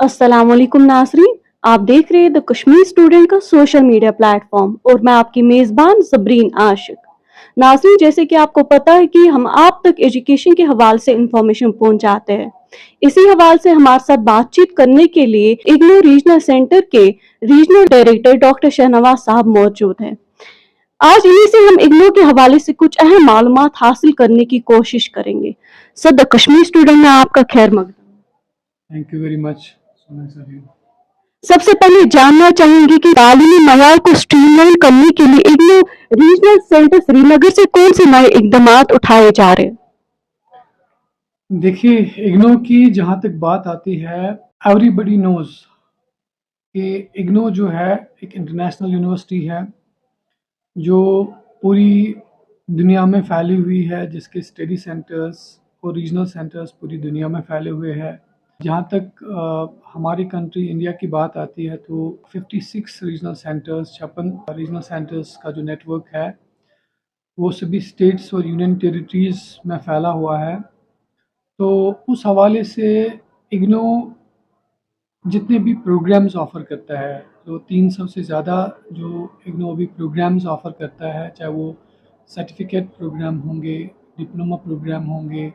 अस्सलामुअलैकुम नाज़रीन, आप देख रहे हैं द कश्मीर स्टूडेंट का सोशल मीडिया प्लेटफॉर्म और मैं आपकी मेज़बान ज़बरीन आशिक। नाज़रीन, जैसे कि आपको पता है कि हम आप तक एजुकेशन के हवाले से इंफॉर्मेशन पहुंचाते हैं। इसी हवाले से हमारे साथ बातचीत करने के लिए इग्नू रीजनल सेंटर के रीजनल डायरेक्टर डॉक्टर शहनवाज साहब मौजूद हैं। आज इन्हीं से हम इग्नू के हवाले से कुछ अहम मालूमात हासिल करने की कोशिश करेंगे। सर, द कश्मीर स्टूडेंट में आपका खैर मकदम। Thank you very much. सबसे पहले जानना चाहेंगे कि तालीमी मयार को स्ट्रीमलाइन करने के लिए इग्नू रीजनल सेंटर श्रीनगर से कौन से नए इकदाम उठाए जा रहे हैं? देखिए, इग्नो की जहाँ तक बात आती है, एवरीबडी नोज कि इग्नो जो है एक इंटरनेशनल यूनिवर्सिटी है जो पूरी दुनिया में फैली हुई है, जिसके स्टडी सेंटर्स और रीजनल सेंटर्स पूरी दुनिया में फैले हुए हैं। जहाँ तक हमारी कंट्री इंडिया की बात आती है तो 56 रीजनल सेंटर्स, 56 रीजनल सेंटर्स का जो नेटवर्क है वो सभी स्टेट्स और यूनियन टेरिटरीज़ में फैला हुआ है। तो उस हवाले से इग्नो जितने भी प्रोग्राम्स ऑफ़र करता है, तो 300 से ज़्यादा जो इग्नो अभी प्रोग्राम्स ऑफ़र करता है, चाहे वो सर्टिफिकेट प्रोग्राम होंगे, डिप्लोमा प्रोग्राम होंगे,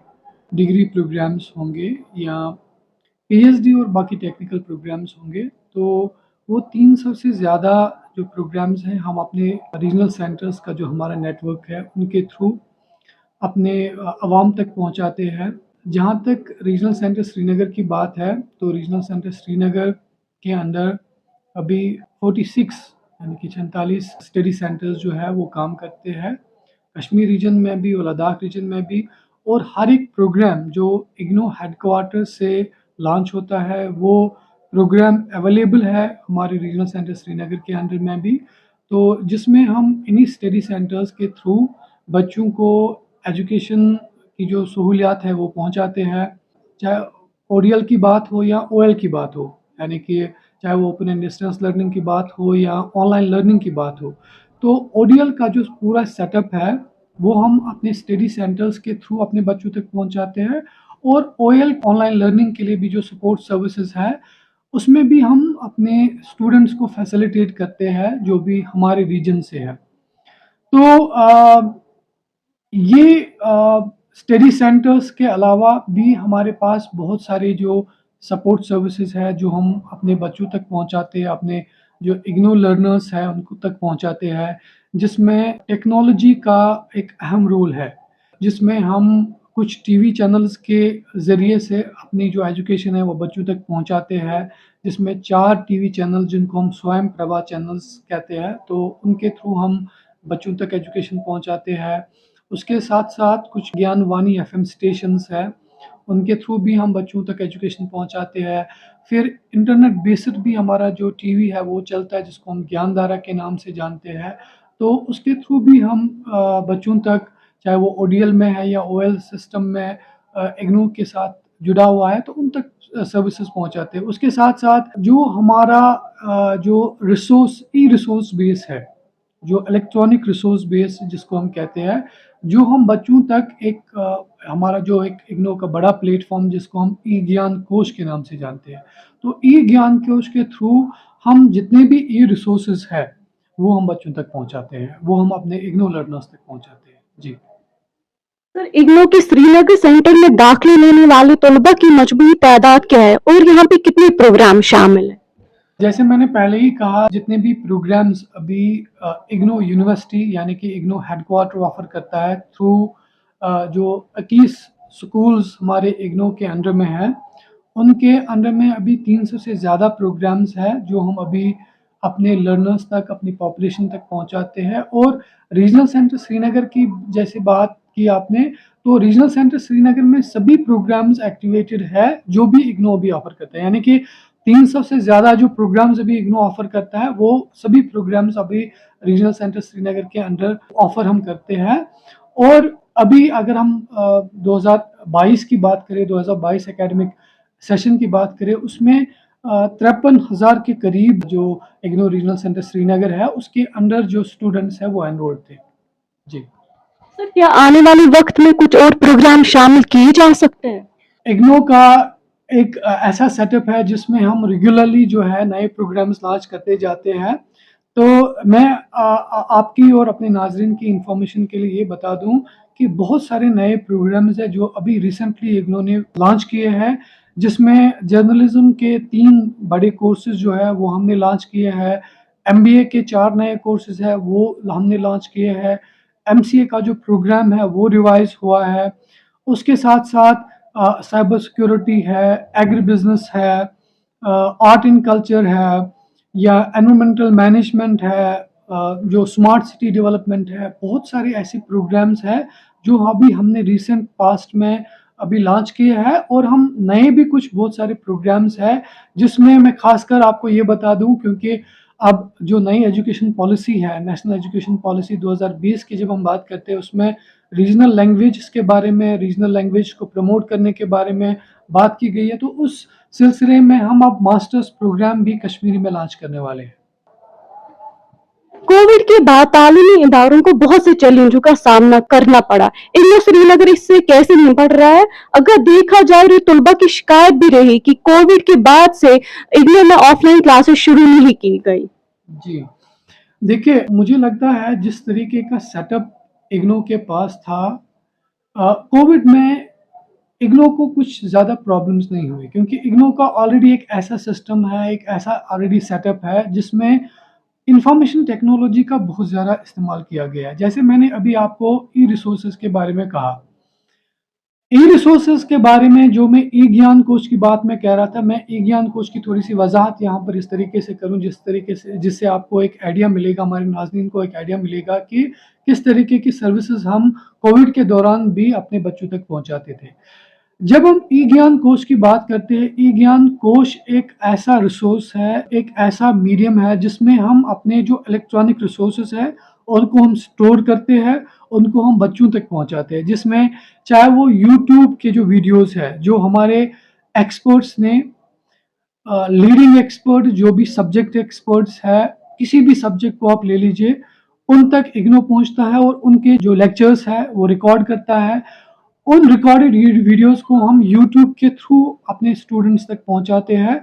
डिग्री प्रोग्राम्स होंगे या पीएचडी और बाकी टेक्निकल प्रोग्राम्स होंगे, तो वो 300 से ज़्यादा जो प्रोग्राम्स हैं हम अपने रीजनल सेंटर्स का जो हमारा नेटवर्क है उनके थ्रू अपने आवाम तक पहुंचाते हैं। जहां तक रीजनल सेंटर श्रीनगर की बात है, तो रीजनल सेंटर श्रीनगर के अंदर अभी 46 यानी कि 46 स्टडी सेंटर्स जो है वो काम करते हैं, कश्मीर रीजन में भी और लद्दाख रीजन में भी। और हर एक प्रोग्राम जो इग्नो हेडक्वार्टर से लॉन्च होता है वो प्रोग्राम अवेलेबल है हमारे रीजनल सेंटर श्रीनगर के अंदर में भी, तो जिसमें हम इन्हीं स्टडी सेंटर्स के थ्रू बच्चों को एजुकेशन की जो सहूलियात है वो पहुंचाते हैं। चाहे ओडीएल की बात हो या ओएल की बात हो, यानी कि चाहे वो ओपन एंड डिस्टेंस लर्निंग की बात हो या ऑनलाइन लर्निंग की बात हो, तो ओडीएल का जो पूरा सेटअप है वो हम अपने स्टडी सेंटर्स के थ्रू अपने बच्चों तक पहुंचाते हैं। और ओएल ऑनलाइन लर्निंग के लिए भी जो सपोर्ट सर्विसेज है उसमें भी हम अपने स्टूडेंट्स को फैसिलिटेट करते हैं जो भी हमारे रीजन से है। तो ये स्टडी सेंटर्स के अलावा भी हमारे पास बहुत सारे जो सपोर्ट सर्विसेज है जो हम अपने बच्चों तक पहुंचाते हैं, अपने जो इग्नो लर्नर्स हैं उनको तक पहुंचाते हैं, जिसमें टेक्नोलॉजी का एक अहम रोल है, जिसमें हम कुछ टीवी चैनल्स के ज़रिए से अपनी जो एजुकेशन है वो बच्चों तक पहुंचाते हैं, जिसमें 4 टीवी चैनल जिनको हम स्वयं प्रभा चैनल्स कहते हैं, तो उनके थ्रू हम बच्चों तक एजुकेशन पहुंचाते हैं। उसके साथ साथ कुछ ज्ञानवाणी एफएम स्टेशंस है, उनके थ्रू भी हम बच्चों तक एजुकेशन पहुंचाते हैं। फिर इंटरनेट बेस्ड भी हमारा जो टीवी है वो चलता है, जिसको हम ज्ञानधारा के नाम से जानते हैं, तो उसके थ्रू भी हम बच्चों तक, चाहे वो ओडीएल में है या ओएल सिस्टम में इग्नू के साथ जुड़ा हुआ है, तो उन तक सर्विसेज पहुंचाते हैं। उसके साथ साथ जो हमारा जो रिसोर्स बेस है, जो इलेक्ट्रॉनिक रिसोर्स बेस जिसको हम कहते हैं, जो हम बच्चों तक हमारा जो एक इग्नो का बड़ा प्लेटफॉर्म जिसको हम ई ज्ञान कोश के नाम से जानते हैं, तो ई ज्ञान कोश के थ्रू हम जितने भी ई रिसोर्सेज है वो हम बच्चों तक पहुंचाते हैं, वो हम अपने इग्नो लर्नर्स तक पहुंचाते हैं। जी सर, इग्नू के श्रीनगर सेंटर में दाखिले लेने वाले तलबा की मजबूरी तादाद क्या है और यहाँ पे कितने प्रोग्राम शामिल है? जैसे मैंने पहले ही कहा, जितने भी प्रोग्राम्स अभी इग्नो यूनिवर्सिटी यानी कि इग्नो हेडक्वार्टर ऑफर करता है थ्रू जो 21 स्कूल्स हमारे इग्नो के अंडर में हैं, उनके अंडर में अभी 300 से ज़्यादा प्रोग्राम्स हैं जो हम अभी अपने लर्नर्स तक, अपनी पॉपुलेशन तक पहुंचाते हैं। और रीजनल सेंटर श्रीनगर की जैसे बात की आपने, तो रीजनल सेंटर श्रीनगर में सभी प्रोग्राम्स एक्टिवेटेड है जो भी इग्नो अभी ऑफर करता है, यानी कि 300 से ज़्यादा जो प्रोग्राम्स अभी इग्नो ऑफर करता है वो सभी प्रोग्राम्स अभी रीजनल सेंटर श्रीनगर के अंडर ऑफर हम करते हैं। और अभी अगर हम 2022 की बात करें, 2022 एकेडमिक सेशन की बात करें, उसमें 53,000 के करीब जो इग्नो रीजनल सेंटर श्रीनगर है उसके अंडर जो स्टूडेंट्स हैं वो एनरोल्ड थे। जी सर, क्या आने वाले वक्त में कुछ और प्रोग्राम शामिल किए जा सकते हैं? इग्नो का एक ऐसा सेटअप है जिसमें हम रेगुलरली जो है नए प्रोग्राम्स लॉन्च करते जाते हैं। तो मैं आपकी और अपने नाज़रीन की इन्फॉर्मेशन के लिए ये बता दूँ कि बहुत सारे नए प्रोग्राम्स हैं जो अभी रिसेंटली इग्नू ने लॉन्च किए हैं, जिसमें जर्नलिज़्म के 3 बड़े कोर्सेज़ जो है वो हमने लॉन्च किए हैं। एमबीए के 4 नए कोर्सेज़ हैं वो हमने लॉन्च किए हैं। एमसीए का जो प्रोग्राम है वो रिवाइज़ हुआ है। उसके साथ-साथ साइबर सिक्योरिटी है, एग्री बिज़नेस है, आर्ट एंड कल्चर है या एनवायरमेंटल मैनेजमेंट है, जो स्मार्ट सिटी डेवलपमेंट है, बहुत सारे ऐसे प्रोग्राम्स हैं जो अभी हमने रिसेंट पास्ट में अभी लॉन्च किए हैं और हम नए भी कुछ बहुत सारे प्रोग्राम्स हैं जिसमें मैं खासकर आपको ये बता दूं, क्योंकि अब जो नई एजुकेशन पॉलिसी है, नेशनल एजुकेशन पॉलिसी 2020 की जब हम बात करते हैं उसमें रीजनल लैंग्वेज के बारे में, रीजनल लैंग्वेज को प्रमोट करने के बारे में बात की गई है। तो उस सिलसिले में हम अब मास्टर्स प्रोग्राम भी कश्मीरी में लॉन्च करने वाले हैं। कोविड के बाद तालीमी इदारों को बहुत से चैलेंजों का सामना करना पड़ा। इग्नू श्रीनगर इससे कैसे निपट रहा है? अगर देखा जाए तो तलबा की शिकायत भी रही कि कोविड के बाद से इग्नू में ऑफलाइन क्लासेस शुरू नहीं की गई। जी, देखिए मुझे लगता है जिस तरीके का सेटअप इग्नू के पास था, कोविड में इग्नू को कुछ ज़्यादा प्रॉब्लम्स नहीं हुई, क्योंकि इग्नू का ऑलरेडी एक ऐसा सिस्टम है, एक ऐसा ऑलरेडी सेटअप है जिसमें इंफॉर्मेशन टेक्नोलॉजी का बहुत ज़्यादा इस्तेमाल किया गया है। जैसे मैंने अभी आपको ई रिसोर्सेज के बारे में कहा, ई रिसोर्सेज के बारे में जो मैं ई ज्ञान कोश की बात मैं कह रहा था, मैं ई ज्ञान कोश की थोड़ी सी वजाहत यहाँ पर इस तरीके से करूँ जिस तरीके से जिससे आपको एक आइडिया मिलेगा, हमारे नाज़रीन को एक आइडिया मिलेगा कि किस तरीके की सर्विसेज हम कोविड के दौरान भी अपने बच्चों तक पहुँचाते थे। जब हम ई ज्ञान कोश की बात करते हैं, ई ज्ञान कोश एक ऐसा रिसोर्स है, एक ऐसा मीडियम है जिसमें हम अपने जो इलेक्ट्रॉनिक रिसोर्सेज है उनको हम स्टोर करते हैं, उनको हम बच्चों तक पहुंचाते हैं, जिसमें चाहे वो यूट्यूब के जो वीडियोस है, जो हमारे एक्सपर्ट्स ने, लीडिंग एक्सपर्ट जो भी सब्जेक्ट एक्सपर्ट्स है, किसी भी सब्जेक्ट को आप ले लीजिए, उन तक इग्नू पहुंचता है और उनके जो लेक्चर्स है वो रिकॉर्ड करता है। उन रिकॉर्डेड वीडियोस को हम यूट्यूब के थ्रू अपने स्टूडेंट्स तक पहुंचाते हैं।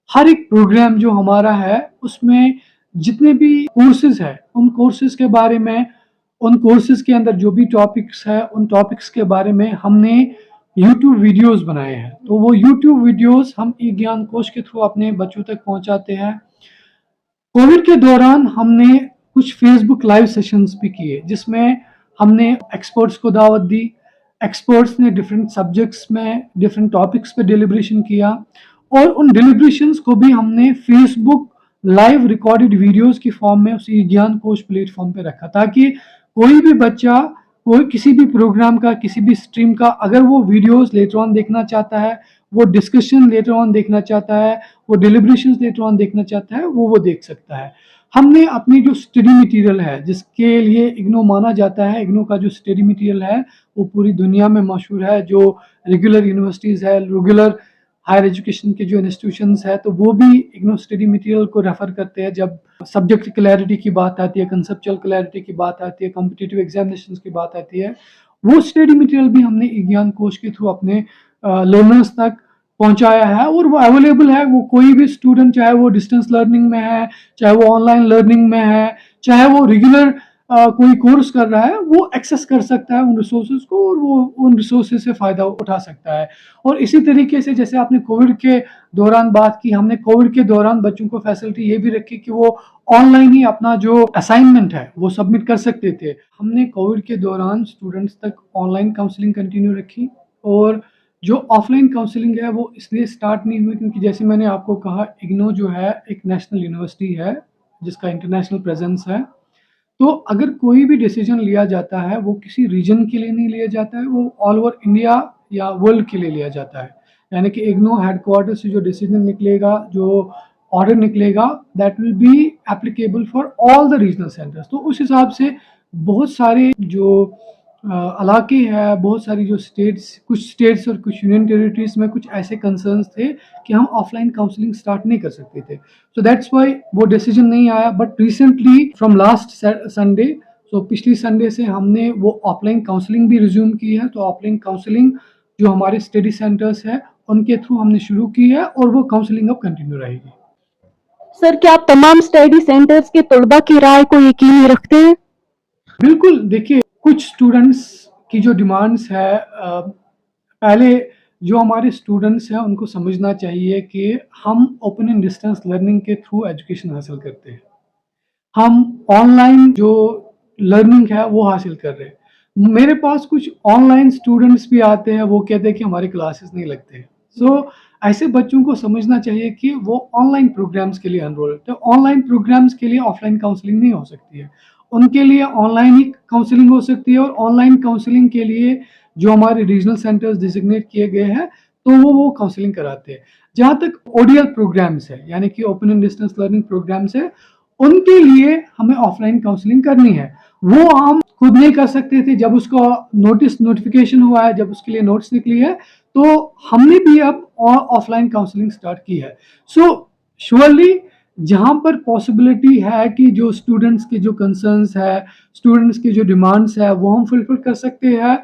हर एक प्रोग्राम जो हमारा है उसमें जितने भी कोर्सेज है, उन कोर्सेज के बारे में, उन कोर्सेज के अंदर जो भी टॉपिक्स है, उन टॉपिक्स के बारे में हमने यूट्यूब वीडियोस बनाए हैं। तो वो यूट्यूब वीडियोस हम ई ज्ञान कोश के थ्रू अपने बच्चों तक पहुंचाते हैं। कोविड के दौरान हमने कुछ फेसबुक लाइव सेशंस भी किए जिसमें हमने एक्सपर्ट्स को दावत दी। एक्सपर्ट्स ने डिफरेंट सब्जेक्ट्स में डिफरेंट टॉपिक्स पे डिलिब्रेशन किया और उन डिलिब्रेशंस को भी हमने फेसबुक लाइव रिकॉर्डेड वीडियोस की फॉर्म में उसी ज्ञान कोश प्लेटफॉर्म पे रखा, ताकि कोई भी बच्चा कोई किसी भी प्रोग्राम का, किसी भी स्ट्रीम का, अगर वो वीडियोस लेटर ऑन देखना चाहता है, वो डिस्कशन लेटर ऑन देखना चाहता है, वो डिलिब्रेशंस लेटर ऑन देखना चाहता है, वो देख सकता है। हमने अपनी जो स्टडी मटेरियल है, जिसके लिए इग्नू माना जाता है, इग्नू का जो स्टडी मटेरियल है वो पूरी दुनिया में मशहूर है, जो रेगुलर यूनिवर्सिटीज़ है, रेगुलर हायर एजुकेशन के जो इंस्टीट्यूशंस है, तो वो भी इग्नू स्टडी मटेरियल को रेफर करते हैं जब सब्जेक्ट क्लैरिटी की बात आती है, कंसेप्चुअल क्लैरिटी की बात आती है, कॉम्पिटिटिव एग्जामिनेशन की बात आती है। वो स्टडी मटेरियल भी हमने ई ज्ञान कोश के थ्रू अपने लर्नर्स तक पहुंचाया है और वो अवेलेबल है। वो कोई भी स्टूडेंट, चाहे वो डिस्टेंस लर्निंग में है, चाहे वो ऑनलाइन लर्निंग में है, चाहे वो रेगुलर कोई कोर्स कर रहा है, वो एक्सेस कर सकता है उन रिसोर्सेज को और वो उन रिसोर्सेज से फ़ायदा उठा सकता है। और इसी तरीके से जैसे आपने कोविड के दौरान बात की, हमने कोविड के दौरान बच्चों को फैसिलिटी ये भी रखी कि वो ऑनलाइन ही अपना जो असाइनमेंट है वो सबमिट कर सकते थे। हमने कोविड के दौरान स्टूडेंट्स तक ऑनलाइन काउंसलिंग कंटिन्यू रखी और जो ऑफलाइन काउंसलिंग है वो इसलिए स्टार्ट नहीं हुई क्योंकि जैसे मैंने आपको कहा, इग्नू जो है एक नेशनल यूनिवर्सिटी है जिसका इंटरनेशनल प्रेजेंस है। तो अगर कोई भी डिसीजन लिया जाता है वो किसी रीजन के लिए नहीं लिया जाता है, वो ऑल ओवर इंडिया या वर्ल्ड के लिए लिया जाता है। यानी कि इग्नू हेडक्वार्टर से जो डिसीजन निकलेगा, जो ऑर्डर निकलेगा, that will be applicable for all the regional centres. तो उस हिसाब से बहुत सारे जो इलाके है, बहुत सारी जो स्टेट्स, कुछ स्टेट्स और कुछ यूनियन टेरिटरीज में कुछ ऐसे कंसर्न्स थे कि हम ऑफलाइन काउंसलिंग स्टार्ट नहीं कर सकते थे। सो दैट्स वाई वो डिसीजन नहीं आया। But recently from last Sunday, so पिछली संडे से हमने वो ऑफलाइन काउंसलिंग भी रिज्यूम की है। तो ऑफलाइन काउंसलिंग जो हमारे स्टडी सेंटर्स है उनके थ्रू हमने शुरू की है और वो काउंसलिंग अब कंटिन्यू रहेगी। सर, क्या आप तमाम स्टडी सेंटर्स के तलबा की राय को यकीनी रखते हैं? बिल्कुल, देखिए कुछ स्टूडेंट्स की जो डिमांड्स है, पहले जो हमारे स्टूडेंट्स हैं उनको समझना चाहिए कि हम ओपन एंड डिस्टेंस लर्निंग के थ्रू एजुकेशन हासिल करते हैं। हम ऑनलाइन जो लर्निंग है वो हासिल कर रहे हैं। मेरे पास कुछ ऑनलाइन स्टूडेंट्स भी आते हैं, वो कहते हैं कि हमारे क्लासेस नहीं लगते हैं। ऐसे बच्चों को समझना चाहिए कि वो ऑनलाइन प्रोग्राम्स के लिए एनरोल, तो ऑनलाइन प्रोग्राम्स के लिए ऑफलाइन काउंसलिंग नहीं हो सकती है, उनके लिए ऑनलाइन ही काउंसलिंग हो सकती है। और ऑनलाइन काउंसलिंग के लिए जो हमारे रीजनल सेंटर्स डिजिग्नेट किए गए हैं, तो वो काउंसलिंग कराते हैं। जहाँ तक ओडीएल प्रोग्राम्स है, यानी कि open and distance learning programmes है, उनके लिए हमें ऑफलाइन काउंसलिंग करनी है। वो हम खुद नहीं कर सकते थे, जब उसका नोटिफिकेशन हुआ है, जब उसके लिए नोट्स निकली है, तो हमने भी अब ऑफलाइन काउंसलिंग स्टार्ट की है। श्योरली जहाँ पर पॉसिबिलिटी है कि जो स्टूडेंट्स के जो कंसर्न्स है, स्टूडेंट्स की जो डिमांड्स है, वो हम फुलफिल कर सकते हैं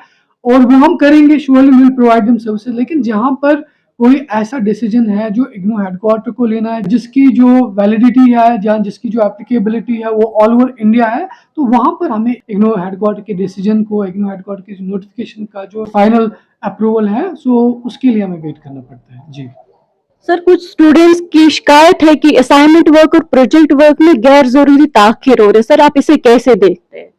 और वो हम करेंगे। Surely will provide them services. लेकिन जहाँ पर कोई ऐसा डिसीजन है जो इग्नू हेडक्वार्टर को लेना है, जिसकी जो वैलिडिटी है, जहाँ जिसकी जो एप्लीकेबिलिटी है वो ऑल ओवर इंडिया है, तो वहां पर हमें इग्नू हेडक्वार्टर के डिसीजन को, इग्नू हेडक्वार्टर के नोटिफिकेशन का जो फाइनल अप्रूवल है, उसके लिए हमें वेट करना पड़ता है। जी सर, कुछ स्टूडेंट्स की शिकायत है कि असाइनमेंट वर्क और प्रोजेक्ट वर्क में गैर जरूरी ताखिर हो रहे। सर, आप इसे कैसे देखते हैं?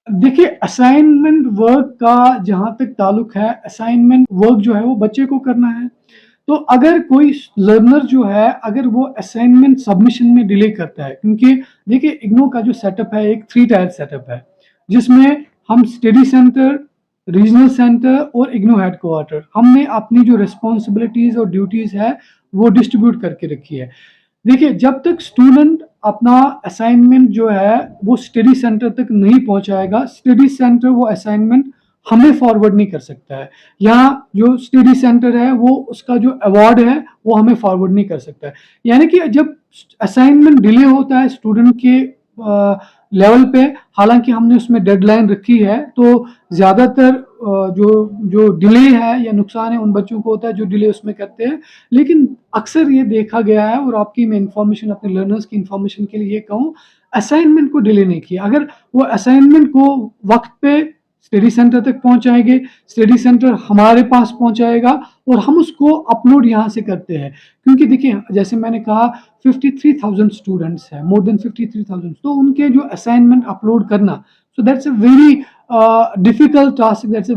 देखिए, असाइनमेंट वर्क का जहाँ तक ताल्लुक है, असाइनमेंट वर्क जो है वो बच्चे को करना है। तो अगर कोई लर्नर जो है, अगर वो असाइनमेंट सबमिशन में डिले करता है, क्योंकि देखिए इग्नू का जो सेटअप है एक 3 टायर सेटअप है, जिसमें हम स्टडी सेंटर, रीजनल सेंटर और इग्नू हेडक्वार्टर, हमने अपनी जो रिस्पॉन्सिबिलिटीज और ड्यूटीज है वो डिस्ट्रीब्यूट करके रखी है। देखिए, जब तक स्टूडेंट अपना असाइनमेंट जो है वो स्टडी सेंटर तक नहीं पहुंचाएगा, स्टडी सेंटर वो असाइनमेंट हमें फॉरवर्ड नहीं कर सकता है। यहाँ जो स्टडी सेंटर है वो उसका जो अवार्ड है वो हमें फॉरवर्ड नहीं कर सकता है। यानी कि जब असाइनमेंट डिले होता है स्टूडेंट के लेवल पे, हालांकि हमने उसमें डेडलाइन रखी है, तो ज़्यादातर जो जो डिले है या नुकसान है उन बच्चों को होता है जो डिले उसमें करते हैं। लेकिन अक्सर ये देखा गया है, और आपकी मैं इंफॉर्मेशन अपने लर्नर्स की इंफॉर्मेशन के लिए ये कहूँ, असाइनमेंट को डिले नहीं किया। अगर वो असाइनमेंट को वक्त पे स्टडी सेंटर तक पहुंचाएंगे, स्टडी सेंटर हमारे पास पहुंचाएगा और हम उसको अपलोड यहाँ से करते हैं। क्योंकि देखिए, जैसे मैंने कहा 53,000 स्टूडेंट्स हैं, मोर देन 53,000, तो उनके जो असाइनमेंट अपलोड करना, so that's a very difficult task, that's a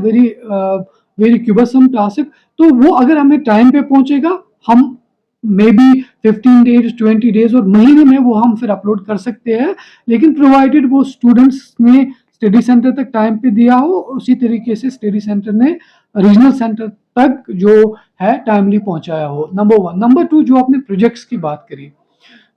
very cumbersome task. तो वो अगर हमें टाइम पे पहुंचेगा, हम मे बी 15 डेज, 20 डेज और महीने में वो हम फिर अपलोड कर सकते हैं। लेकिन प्रोवाइडेड वो स्टूडेंट्स ने स्टडी सेंटर तक टाइम पे दिया हो, उसी तरीके से स्टडी सेंटर ने रीजनल सेंटर तक जो है टाइमली पहुंचाया हो। नंबर 1। नंबर 2, जो आपने प्रोजेक्ट्स की बात करी,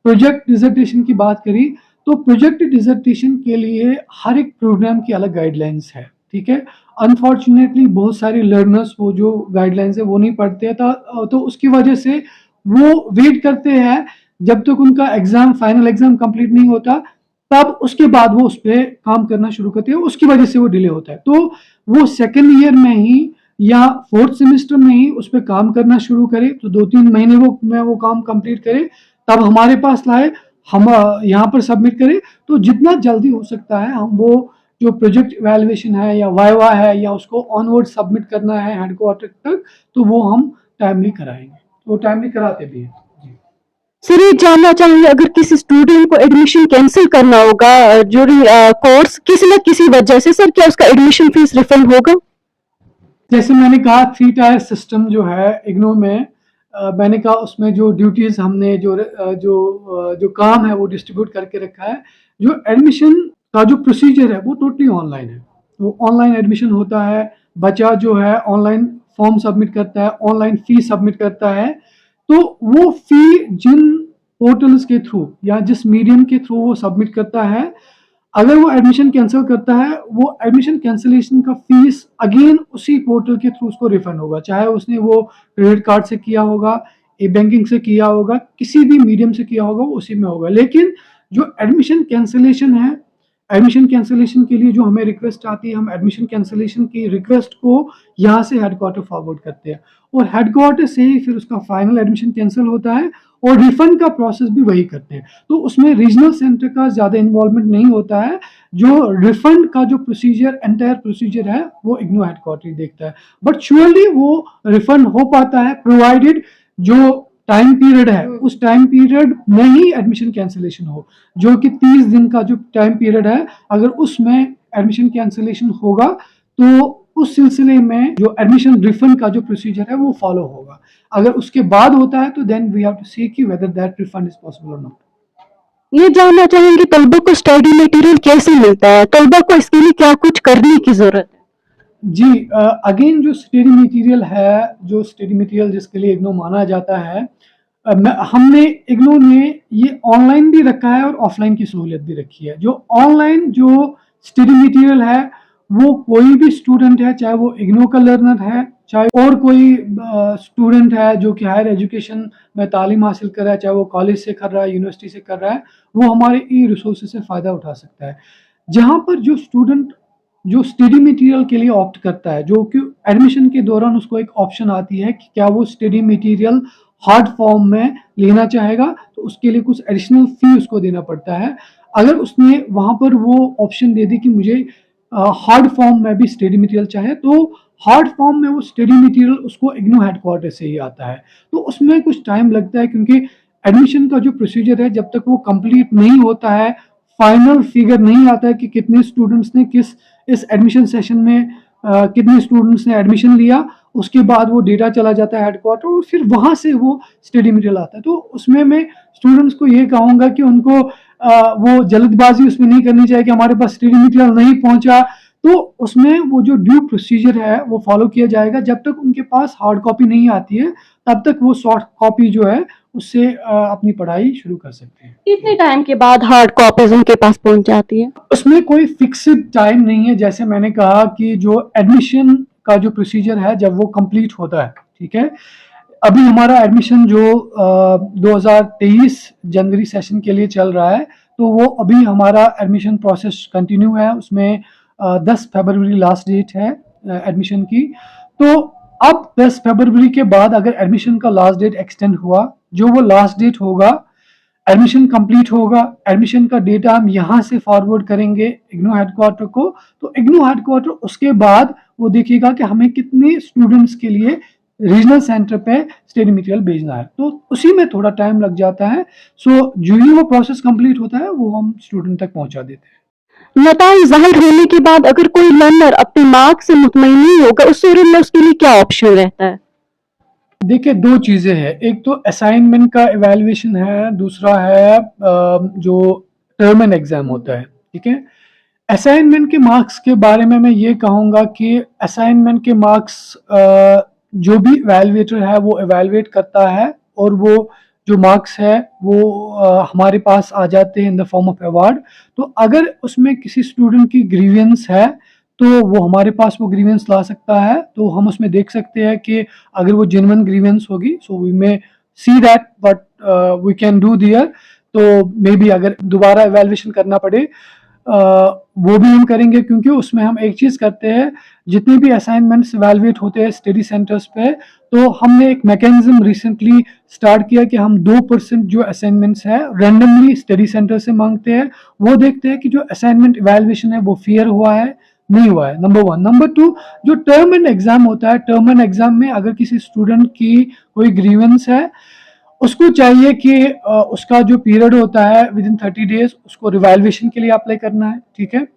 प्रोजेक्ट डिसर्टेशन की बात करी, तो प्रोजेक्ट डिसर्टेशन के लिए हर एक प्रोग्राम की अलग गाइडलाइंस है, ठीक है। अनफॉर्चुनेटली बहुत सारे लर्नर्स वो जो गाइडलाइंस है वो नहीं पढ़ते हैं, तो उसकी वजह से वो वेट करते हैं जब तक उनका एग्जाम, फाइनल एग्जाम कंप्लीट नहीं होता, तब उसके बाद वो उस पर काम करना शुरू करते हैं, उसकी वजह से वो डिले होता है। तो वो सेकेंड ईयर में ही या 4th सेमेस्टर में ही उस पर काम करना शुरू करे, तो 2-3 महीने वो काम कंप्लीट करे, तब हमारे पास लाए, हम यहाँ पर सबमिट करें। तो जितना जल्दी हो सकता है हम वो जो प्रोजेक्ट इवैल्यूएशन है या वाइवा है या उसको ऑनवर्ड सबमिट करना है हेडक्वार्टर तक, तो वो हम टाइमली कराएंगे, तो टाइमली कराते भी हैं। सर, ये जानना चाहेंगे, अगर किसी स्टूडेंट को एडमिशन कैंसिल करना होगा ड्यूरिंग कोर्स किसी न किसी वजह से, सर क्या उसका एडमिशन फीस रिफंड होगा? जैसे मैंने कहा 3 टायर सिस्टम जो है इग्नू में, मैंने कहा उसमें जो ड्यूटीज हमने जो काम है वो डिस्ट्रीब्यूट करके रखा है। जो एडमिशन का जो प्रोसीजर है वो टोटली ऑनलाइन है। वो ऑनलाइन एडमिशन होता है, बच्चा जो है ऑनलाइन फॉर्म सबमिट करता है, ऑनलाइन फी सबमिट करता है। तो वो फी जिन पोर्टल्स के थ्रू या जिस मीडियम के थ्रू वो सबमिट करता है, अगर वो एडमिशन कैंसिल करता है, वो एडमिशन कैंसिलेशन का फीस अगेन उसी पोर्टल के थ्रू उसको रिफंड होगा, चाहे उसने वो क्रेडिट कार्ड से किया होगा, ए बैंकिंग से किया होगा, किसी भी मीडियम से किया होगा, वो उसी में होगा। लेकिन जो एडमिशन कैंसिलेशन है एडमिशन कैंसिलेशन के लिए जो हमें रिक्वेस्ट आती है, हम एडमिशन कैंसिलेशन की रिक्वेस्ट को यहाँ से हेडक्वार्टर फॉरवर्ड करते हैं और हेडक्वार्टर से ही फिर उसका फाइनल एडमिशन कैंसिल होता है और रिफंड का प्रोसेस भी वही करते हैं। तो उसमें रीजनल सेंटर का ज़्यादा इन्वॉल्वमेंट नहीं होता है। जो रिफंड का जो प्रोसीजर, एंटायर प्रोसीजर है, वो इग्नू हेडक्वार्टर देखता है। बट श्योरली वो रिफंड हो पाता है प्रोवाइडेड जो टाइम पीरियड है उस टाइम पीरियड में ही एडमिशन कैंसिलेशन हो, जो कि 30 दिन का जो टाइम पीरियड है, अगर उसमें एडमिशन कैंसिलेशन होगा तो उस सिलसिले में जो एडमिशन रिफंड का जो प्रोसीजर है वो फॉलो होगा। अगर उसके बाद होता है तो देन वी हैव टू सी कि whether that refund is possible और नॉट। ये जानना चाहेंगे तलबा को स्टडी मटेरियल कैसे मिलता है, तलबा को इसके लिए क्या कुछ करने की जरूरत है? जी, अगेन जो स्टडी मटेरियल है, जो स्टडी मटेरियल जिसके लिए इग्नो माना जाता है, हमने इग्नो ने ये ऑनलाइन भी रखा है और ऑफलाइन की सहूलियत भी रखी है। जो ऑनलाइन जो स्टडी मटेरियल है वो कोई भी स्टूडेंट है, चाहे वो इग्नो का लर्नर है, चाहे और कोई स्टूडेंट है जो कि हायर एजुकेशन में तालीम हासिल कर रहा है, चाहे वो कॉलेज से कर रहा है, यूनिवर्सिटी से कर रहा है, वो हमारे ई रिसोर्सेज से फ़ायदा उठा सकता है। जहाँ पर जो स्टूडेंट जो स्टडी मटेरियल के लिए ऑप्ट करता है, जो कि एडमिशन के दौरान उसको एक ऑप्शन आती है कि क्या वो स्टडी मटेरियल हार्ड फॉर्म में लेना चाहेगा, तो उसके लिए कुछ एडिशनल फी उसको देना पड़ता है। अगर उसने वहाँ पर वो ऑप्शन दे दी कि मुझे हार्ड फॉर्म में भी स्टडी मटेरियल चाहे, तो हार्ड फॉर्म में वो स्टडी मटेरियल उसको इग्नू हेडक्वार्टर से ही आता है। तो उसमें कुछ टाइम लगता है क्योंकि एडमिशन का जो प्रोसीजर है जब तक वो कंप्लीट नहीं होता है, फाइनल फिगर नहीं आता है कि कितने स्टूडेंट्स ने इस एडमिशन सेशन में कितने स्टूडेंट्स ने एडमिशन लिया, उसके बाद वो डेटा चला जाता है हेडक्वार्टर और फिर वहाँ से वो स्टडी मटेरियल आता है। तो उसमें मैं स्टूडेंट्स को ये कहूँगा कि उनको वो जल्दबाजी उसमें नहीं करनी चाहिए कि हमारे पास स्टडी मटेरियल नहीं पहुँचा, तो उसमें वो जो ड्यू प्रोसीजर है वो फॉलो किया जाएगा। जब तक उनके पास हार्ड कॉपी नहीं आती है तब तक वो सॉफ्ट कॉपी जो है उससे अपनी पढ़ाई शुरू कर सकते हैं। कितने टाइम के बाद हार्ड कॉपीज उनके पास पहुंच जाती है? उसमें कोई फिक्स्ड टाइम नहीं है। जैसे मैंने कहा कि जो एडमिशन का जो प्रोसीजर है जब वो कंप्लीट होता है, ठीक है, अभी हमारा एडमिशन जो 2023 जनवरी सेशन के लिए चल रहा है, तो वो अभी हमारा एडमिशन प्रोसेस कंटिन्यू है। उसमें 10 फरवरी लास्ट डेट है एडमिशन की। तो अब 10 फरवरी के बाद अगर एडमिशन का लास्ट डेट एक्सटेंड हुआ, जो वो लास्ट डेट होगा, एडमिशन कंप्लीट होगा, एडमिशन का डेटा हम यहाँ से फॉरवर्ड करेंगे इग्नू हेडक्वार्टर को, तो इग्नू हेडक्वार्टर उसके बाद वो देखेगा कि हमें कितने स्टूडेंट्स के लिए रीजनल सेंटर पे स्टडी मटेरियल भेजना है, तो उसी में थोड़ा टाइम लग जाता है। सो जो ही वो प्रोसेस कंप्लीट होता है वो हम स्टूडेंट तक पहुंचा देते हैं। नताइज जाहिर होने के बाद अगर कोई लर्नर अपने मार्क्स से मुतमईन नहीं होगा, उस सूरत में उसके लिए क्या ऑप्शन रहता है? देखिए, दो चीज़ें हैं, एक तो असाइनमेंट का इवैल्यूएशन है, दूसरा है जो टर्म एंड एग्ज़ाम होता है, ठीक है। असाइनमेंट के मार्क्स के बारे में मैं ये कहूँगा कि असाइनमेंट के मार्क्स जो भी इवैल्यूएटर है वो इवैल्यूएट करता है और वो जो मार्क्स है वो हमारे पास आ जाते हैं in the form of award. तो अगर उसमें किसी स्टूडेंट की ग्रीवियंस है तो वो हमारे पास वो ग्रीवेंस ला सकता है, तो हम उसमें देख सकते हैं कि अगर वो जेन्युइन ग्रीवेंस होगी, so we may see that what we can do there. तो मे बी अगर दोबारा इवैल्यूएशन करना पड़े वो भी हम करेंगे, क्योंकि उसमें हम एक चीज़ करते हैं, जितने भी असाइनमेंट्स इवैल्यूएट होते हैं स्टडी सेंटर्स पे, तो हमने एक मैकेनिज्म रिसेंटली स्टार्ट किया कि हम 2% जो असाइनमेंट्स है रैंडमली स्टडी सेंटर से मांगते हैं। वो देखते हैं कि जो असाइनमेंट इवैल्यूएशन है वो फेयर हुआ है नहीं हुआ है, नंबर 1। नंबर 2, जो टर्म एंड एग्जाम होता है, टर्म एंड एग्जाम में अगर किसी स्टूडेंट की कोई ग्रीवेंस है, उसको चाहिए कि उसका जो पीरियड होता है विद इन 30 डेज उसको रिवैल्यूएशन के लिए अप्लाई करना है, ठीक है।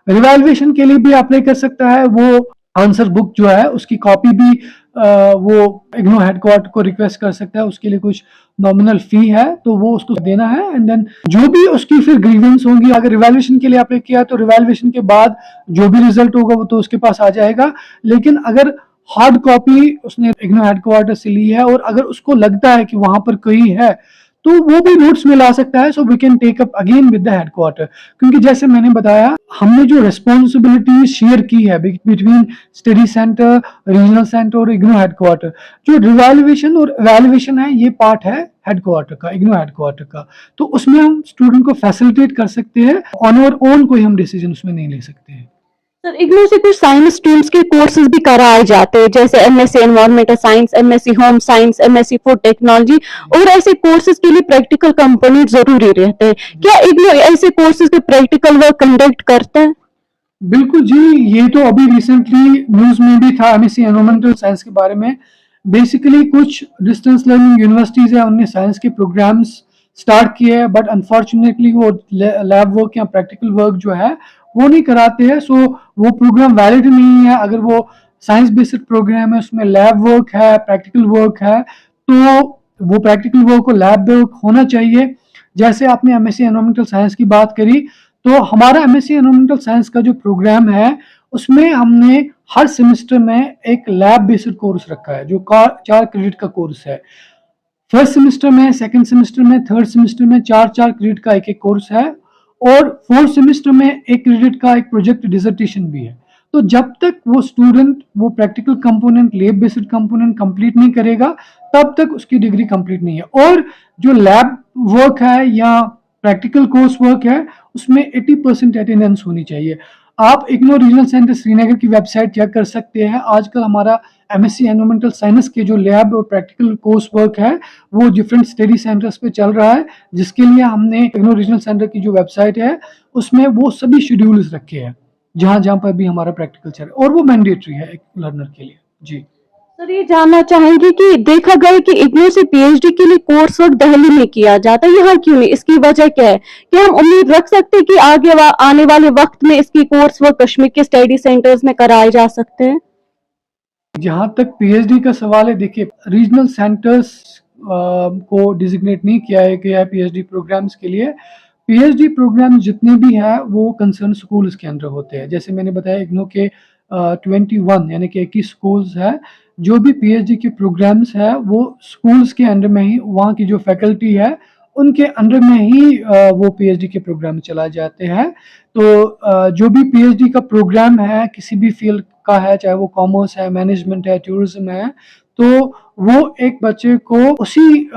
रिवैल्यूएशन के लिए भी अप्लाई कर सकता है, वो आंसर बुक जो है उसकी कॉपी भी वो इग्नू हेडक्वार्टर को रिक्वेस्ट कर सकता है, उसके लिए कुछ नॉमिनल फी है तो वो उसको देना है। एंड देन जो भी उसकी फिर ग्रीवेंस होंगी, अगर रिवैल्यूएशन के लिए अप्लाई किया तो रिवैल्यूएशन के बाद जो भी रिजल्ट होगा वो तो उसके पास आ जाएगा। लेकिन अगर हार्ड कॉपी उसने इग्नू हेडक्वार्टर से ली है और अगर उसको लगता है कि वहां पर कोई है तो वो भी नोट्स में ला सकता है, so we can take up again with the headquarter. क्योंकि जैसे मैंने बताया, हमने जो रिस्पॉन्सिबिलिटी शेयर की है between study centre, regional centre और इग्नू हेडक्वार्टर, जो रिवैल्यूएशन और इवैल्यूएशन है ये पार्ट है हेडक्वार्टर का, इग्नो हेडक्वार्टर का। तो उसमें हम स्टूडेंट को फैसिलिटेट कर सकते हैं, ऑन आवर ओन कोई हम डिसीजन उसमें नहीं ले सकते हैं। सर इग्नू से कुछ साइंस स्ट्रीम्स के कोर्सेज भी कराए जाते हैं, जैसे MSc environmental science, MSc home science, MSc food technology, और ऐसे कोर्सेज के लिए प्रैक्टिकल कंपोनेंट जरूरी रहते हैं। क्या इग्नू ऐसे कोर्सेज के प्रैक्टिकल वर्क कंडक्ट करता है? बिल्कुल जी, ये तो अभी रिसेंटली न्यूज़ में भी था एमएससी एनवायरमेंटल साइंस के बारे में। बेसिकली कुछ डिस्टेंस लर्निंग यूनिवर्सिटीज़ है, उनने साइंस के प्रोग्राम्स स्टार्ट किए हैं, बट अनफॉर्चुनेटली वो लैब वर्क या प्रैक्टिकल वर्क जो है वो नहीं कराते हैं। सो वो प्रोग्राम वैलिड नहीं है। अगर वो साइंस बेस्ड प्रोग्राम है, उसमें लैब वर्क है, प्रैक्टिकल वर्क है, तो वो प्रैक्टिकल वर्क और लैब वर्क होना चाहिए। जैसे आपने एमएससी एनवायरमेंटल साइंस की बात करी, तो हमारा एमएससी एनवायरमेंटल साइंस का जो प्रोग्राम है उसमें हमने हर सेमेस्टर में एक लैब बेस्ड कोर्स रखा है, जो 4 क्रेडिट का कोर्स है। फर्स्ट सेमेस्टर में, सेकंड सेमेस्टर में, थर्ड सेमेस्टर में 4-4 क्रेडिट का एक कोर्स है, और फोर्थ सेमेस्टर में 1 क्रेडिट का एक प्रोजेक्ट डिसर्टेशन भी है। तो जब तक वो स्टूडेंट वो practical component, lab based component complete नहीं करेगा, तब तक उसकी डिग्री कंप्लीट नहीं है। और जो लैब वर्क है या प्रैक्टिकल कोर्स वर्क है, उसमें 80% अटेंडेंस होनी चाहिए। आप इग्नो रीजनल सेंटर श्रीनगर की वेबसाइट चेक कर सकते हैं। आजकल हमारा एमएससी एनवायरमेंटल साइंस के जो लैब और प्रैक्टिकल कोर्स वर्क है वो डिफरेंट स्टडी सेंटर्स पे चल रहा है, जिसके लिए हमने इग्नो रीजनल सेंटर की जो वेबसाइट है उसमें वो सभी शेड्यूल्स रखे हैं, जहां जहां पर भी हमारा प्रैक्टिकल चल रहा है, और वो मैंडेटरी है एक लर्नर के लिए। जी सर ये जानना चाहेंगे कि देखा गया है कि इग्नू से पीएचडी के लिए कोर्स वर्क दिल्ली में किया जाता है, यहाँ क्यों नहीं? इसकी वजह क्या है? क्या हम उम्मीद रख सकते हैं कि आने वाले वक्त में इसकी कोर्स वर्क कश्मीर के स्टडी सेंटर्स में कराए जा सकते हैं? जहां तक पीएचडी का सवाल है, देखिए रीजनल सेंटर्स को डिजिग्नेट नहीं किया है गया पीएचडी प्रोग्राम्स के लिए। पीएचडी प्रोग्राम जितने भी हैं वो कंसर्न स्कूल्स के अंदर होते हैं। जैसे मैंने बताया, इग्नो के 21 यानी कि 21 स्कूल्स हैं। जो भी पीएचडी के प्रोग्राम्स है वो स्कूल्स के अंडर में ही, वहाँ की जो फैकल्टी है उनके अंडर में ही वो पीएचडी के प्रोग्राम चलाए जाते हैं। तो जो भी पीएचडी का प्रोग्राम है किसी भी फील्ड का है, चाहे वो कॉमर्स है, मैनेजमेंट है, टूरिज्म है, तो वो एक बच्चे को उसी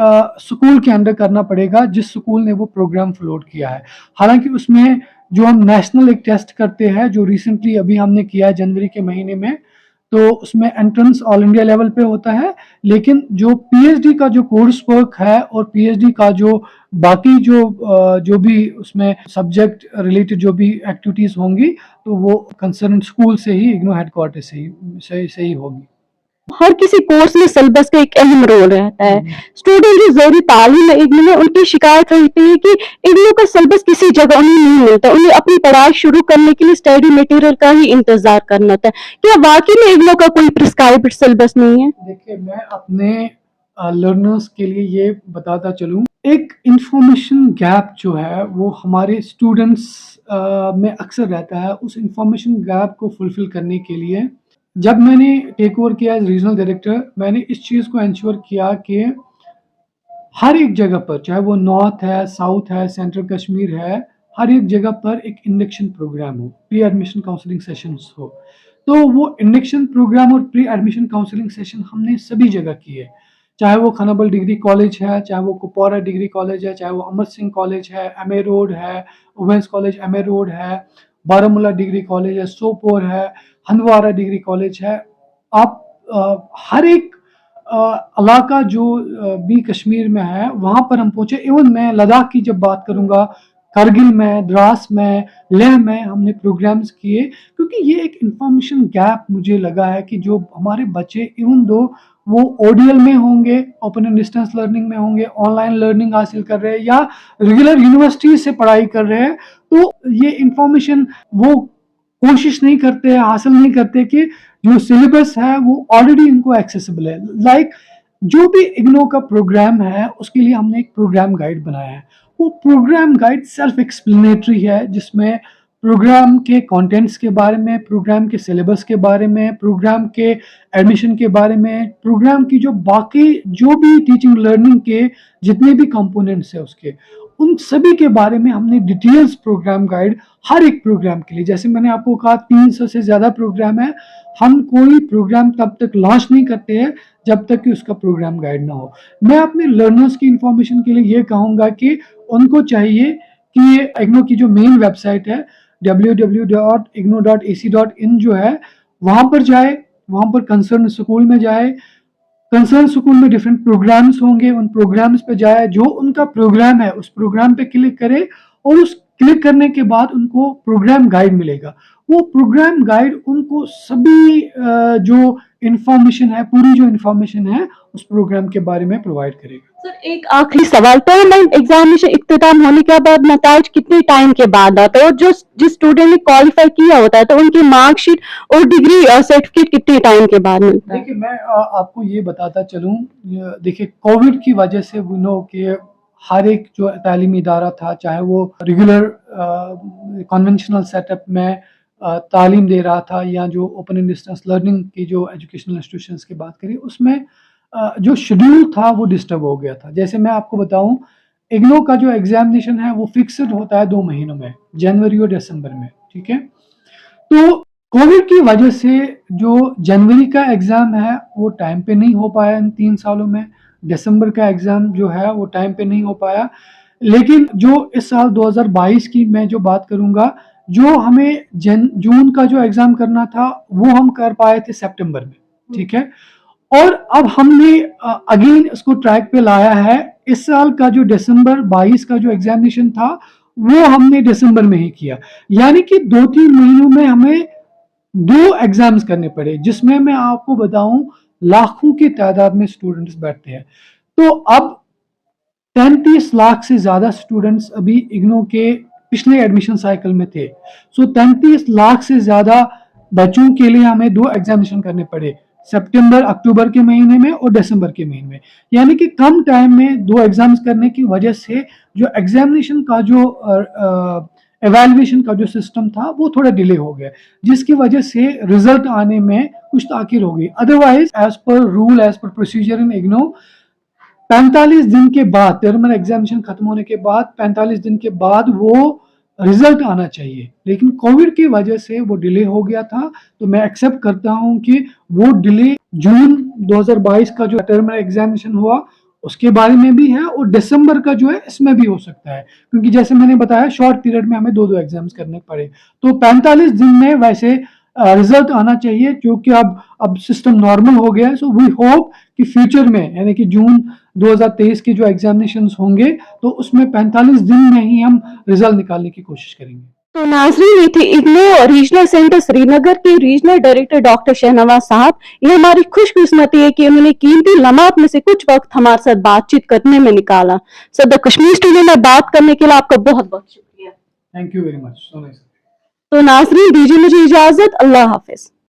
स्कूल के अंडर करना पड़ेगा जिस स्कूल ने वो प्रोग्राम फ्लोट किया है। हालांकि उसमें जो हम नेशनल एक टेस्ट करते हैं, जो रिसेंटली अभी हमने किया है जनवरी के महीने में, तो उसमें एंट्रेंस ऑल इंडिया लेवल पे होता है। लेकिन जो पीएचडी का जो कोर्स वर्क है और पीएचडी का जो बाकी जो भी उसमें सब्जेक्ट रिलेटेड जो भी एक्टिविटीज होंगी, तो वो कंसर्न स्कूल से ही, इग्नो हेडक्वार्टर से ही होगी। हर किसी कोर्स में सिलेबस का एक अहम रोल रहता है। स्टूडेंट जो जरूरी तालीम है इग्नू में, उनकी शिकायत रहती है कि इग्नू का सिलेबस किसी जगह उन्हें नहीं मिलता, उन्हें अपनी पढ़ाई शुरू करने के लिए स्टडी मटेरियल का ही इंतजार करना होता है। क्या वाकई में इग्नू का कोई प्रिस्क्राइब्ड सिलेबस नहीं है? देखिए, मैं अपने लर्नर्स के लिए ये बताता चलूँ, एक इंफॉर्मेशन गैप जो है वो हमारे स्टूडेंट्स में अक्सर रहता है। उस इंफॉर्मेशन गैप को फुलफिल करने के लिए जब मैंने टेक ओवर किया एज रीजनल डायरेक्टर, मैंने इस चीज़ को इंश्योर किया कि हर एक जगह पर, चाहे वो नॉर्थ है, साउथ है, सेंट्रल कश्मीर है, हर एक जगह पर एक इंडक्शन प्रोग्राम हो, प्री एडमिशन काउंसलिंग सेशंस हो। तो वो इंडक्शन प्रोग्राम और प्री एडमिशन काउंसलिंग सेशन हमने सभी जगह किए, चाहे वो खानाबल डिग्री कॉलेज है, चाहे वो कुपवारा डिग्री कॉलेज है, चाहे वो अमर सिंह कॉलेज है, एमए रोड है, वुमेंस कॉलेज एमए रोड है, बारामूला डिग्री कॉलेज है, सोपोर है, हंदवारा डिग्री कॉलेज है। आप हर एक इलाका जो भी कश्मीर में है वहाँ पर हम पहुँचे। इवन मैं लद्दाख की जब बात करूँगा, करगिल में, द्रास में, लेह में हमने प्रोग्राम्स किए, क्योंकि ये एक इंफॉर्मेशन गैप मुझे लगा है कि जो हमारे बच्चे, इवन दो वो ओडीएल में होंगे, ओपन एंड डिस्टेंस लर्निंग में होंगे, ऑनलाइन लर्निंग हासिल कर रहे हैं या रेगुलर यूनिवर्सिटी से पढ़ाई कर रहे हैं, तो ये इंफॉर्मेशन वो कोशिश नहीं करते, हासिल नहीं करते कि जो सिलेबस है वो ऑलरेडी इनको एक्सेसिबल है। लाइक जो भी इग्नो का प्रोग्राम है उसके लिए हमने एक प्रोग्राम गाइड बनाया है। वो प्रोग्राम गाइड सेल्फ एक्सप्लेनेटरी है, जिसमें प्रोग्राम के कंटेंट्स के बारे में, प्रोग्राम के सिलेबस के बारे में, प्रोग्राम के एडमिशन के बारे में, प्रोग्राम की जो बाकी जो भी टीचिंग लर्निंग के जितने भी कंपोनेंट्स है उसके, उन सभी के बारे में हमने डिटेल्स प्रोग्राम गाइड हर एक प्रोग्राम के लिए, जैसे मैंने आपको कहा 300 से ज़्यादा प्रोग्राम है, हम कोई प्रोग्राम तब तक लॉन्च नहीं करते हैं जब तक कि उसका प्रोग्राम गाइड ना हो। मैं अपने लर्नर्स की इंफॉर्मेशन के लिए ये कहूँगा कि उनको चाहिए कि ये इग्नो की जो मेन वेबसाइट है www.igno.ac.in जो है, वहाँ पर जाए, वहाँ पर कंसर्न स्कूल में जाए, कंसर्न स्कूल में डिफरेंट प्रोग्राम्स होंगे, उन प्रोग्राम्स पे जाए, जो उनका प्रोग्राम है उस प्रोग्राम पे क्लिक करे और उस क्लिक करने के बाद उनको प्रोग्राम गाइड मिलेगा। वो प्रोग्राम गाइड उनको सभी जो इंफॉर्मेशन है, पूरी जो इंफॉर्मेशन है उस प्रोग्राम के बारे में प्रोवाइड करेगा। सर एक आखिरी सवाल, परमानेंट एग्जामिनेशन इख्तिताम होने के बाद नताइज कितने टाइम के बाद आता है, और जो जिस स्टूडेंट ने क्वालिफाई किया होता है तो उनकी मार्कशीट और डिग्री सर्टिफिकेट कितने टाइम के बाद मिलता है? देखिए, मैं आपको ये बताता चलूँ, देखिए कोविड की वजह से नो कि हर एक जो तालीमी इदारा था, चाहे वो रेगुलर कन्वेंशनल सेटअप में तालीम दे रहा था या जो ओपन एंड डिस्टेंस लर्निंग की जो एजुकेशनल इंस्टीट्यूशंस की बात करें, उसमें जो शेड्यूल था वो डिस्टर्ब हो गया था। जैसे मैं आपको बताऊं, इग्नो का जो एग्जामिनेशन है वो फिक्स्ड होता है 2 महीनों में, जनवरी और दिसंबर में, ठीक है। तो कोविड की वजह से जो जनवरी का एग्ज़ाम है वो टाइम पे नहीं हो पाया इन 3 सालों में, दिसंबर का एग्ज़ाम जो है वो टाइम पे नहीं हो पाया। लेकिन जो इस साल 2022 की मैं जो बात करूँगा, जो हमें जून का जो एग्ज़ाम करना था वो हम कर पाए थे सितंबर में, ठीक है। और अब हमने अगेन इसको ट्रैक पे लाया है। इस साल का जो दिसंबर 22 का जो एग्जामिनेशन था वो हमने दिसंबर में ही किया, यानी कि 2-3 महीनों में हमें 2 एग्जाम्स करने पड़े, जिसमें मैं आपको बताऊं लाखों की तादाद में स्टूडेंट्स बैठते हैं। तो अब 33 लाख से ज़्यादा स्टूडेंट्स अभी इग्नो के पिछले एडमिशन साइकिल में थे। सो 33 लाख से ज़्यादा बच्चों के लिए हमें 2 एग्जामिनेशन करने पड़े, सितंबर अक्टूबर के महीने में और दिसंबर के महीने में, यानी कि कम टाइम में 2 एग्जाम्स करने की वजह से जो एग्जामिनेशन का जो एवेल्युएशन का जो सिस्टम था वो थोड़ा डिले हो गया, जिसकी वजह से रिजल्ट आने में कुछ ताखिर हो गई। Otherwise as per rule, as per procedure in IGNOU, 45 दिन के बाद, टर्मिनल एग्जामिनेशन खत्म होने के बाद 45 दिन के बाद वो रिजल्ट आना चाहिए, लेकिन कोविड की वजह से वो डिले हो गया था। तो मैं एक्सेप्ट करता हूं कि वो डिले जून 2022 का जो टर्मिनल एग्जामिनेशन हुआ उसके बारे में भी है, और दिसंबर का जो है इसमें भी हो सकता है, क्योंकि जैसे मैंने बताया शॉर्ट पीरियड में हमें 2-2 एग्जाम्स करने पड़े। तो 45 दिन में वैसे रिजल्ट आना चाहिए, क्योंकि अब सिस्टम नॉर्मल हो गया है। सो वी होप कि फ्यूचर में, यानी कि जून 2023 के जो एग्जामिनेशंस होंगे तो उसमें 45 दिन में ही हम रिजल्ट निकालने की कोशिश करेंगे। तो नाजरीन, ये थे इग्नो रीजनल सेंटर श्रीनगर के रीजनल डायरेक्टर डॉक्टर शहनवाज साहब। ये हमारी खुशकिस्मती है कि उन्होंने कीमती लम्हात में से कुछ वक्त हमारे साथ बातचीत करने में निकाला। सर, द कश्मीर स्टूडियो में बात करने के लिए आपका बहुत बहुत शुक्रिया। Thank you very much, so nice. तो नाजरीन, दीजिए मुझे इजाजत, अल्लाह हाफिज।